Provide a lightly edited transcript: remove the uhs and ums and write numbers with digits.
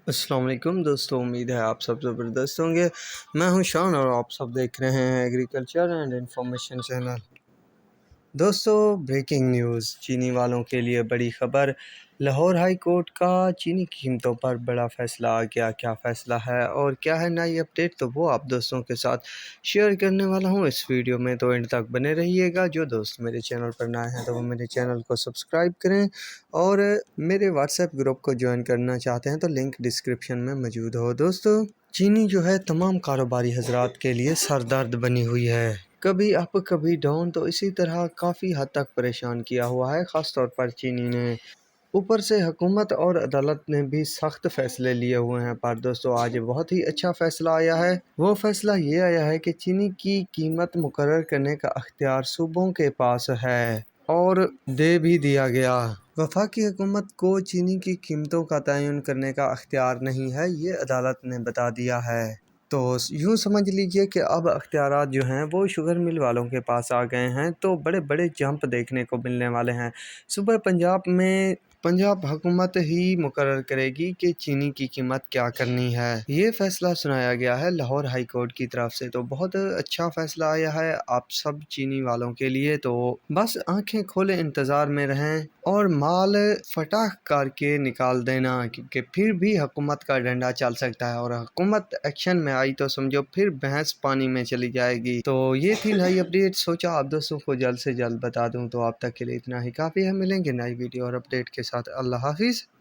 अस्सलाम वालेकुम दोस्तों, उम्मीद है आप सब ज़बरदस्त होंगे। मैं हूं शान और आप सब देख रहे हैं एग्रीकल्चर एंड इंफॉर्मेशन चैनल। दोस्तों, ब्रेकिंग न्यूज़, चीनी वालों के लिए बड़ी खबर। लाहौर हाई कोर्ट का चीनी की कीमतों पर बड़ा फ़ैसला आ गया। क्या फ़ैसला है और क्या है नई अपडेट, तो वो आप दोस्तों के साथ शेयर करने वाला हूं इस वीडियो में, तो एंड तक बने रहिएगा। जो दोस्त मेरे चैनल पर नए हैं तो वो मेरे चैनल को सब्सक्राइब करें और मेरे व्हाट्सएप ग्रुप को ज्वाइन करना चाहते हैं तो लिंक डिस्क्रिप्शन में मौजूद हो। दोस्तों, चीनी जो है तमाम कारोबारी हजरात के लिए सरदर्द बनी हुई है। कभी अप कभी डाउन, तो इसी तरह काफ़ी हद तक परेशान किया हुआ है, ख़ास तौर पर चीनी ने। ऊपर से हुकूमत और अदालत ने भी सख्त फैसले लिए हुए हैं, पर दोस्तों आज बहुत ही अच्छा फैसला आया है। वो फैसला ये आया है कि चीनी की कीमत मुकर्रर करने का अख्तियार सूबों के पास है और दे भी दिया गया। वफाकी हुकूमत को चीनी की कीमतों का तयन करने का अख्तियार नहीं है, ये अदालत ने बता दिया है। तो यूँ समझ लीजिए कि अब अख्तियारात जो हैं वो शुगर मिल वालों के पास आ गए हैं, तो बड़े बड़े जंप देखने को मिलने वाले हैं। सुबह पंजाब हुकूमत ही मुकर्रर करेगी कि चीनी की कीमत क्या करनी है। ये फैसला सुनाया गया है लाहौर हाई कोर्ट की तरफ से, तो बहुत अच्छा फैसला आया है आप सब चीनी वालों के लिए। तो बस आंखें खोले इंतज़ार में रहें और माल फटाख करके निकाल देना, क्योंकि फिर भी हुकूमत का डंडा चल सकता है और हुकूमत एक्शन में आई तो समझो फिर भैंस पानी में चली जाएगी। तो ये थी नई अपडेट, सोचा आप दोस्तों को जल्द से जल्द बता दूं। तो आप तक के लिए इतना ही काफ़ी है। मिलेंगे नई वीडियो और अपडेट के साथ। अल्लाह हाफिज़।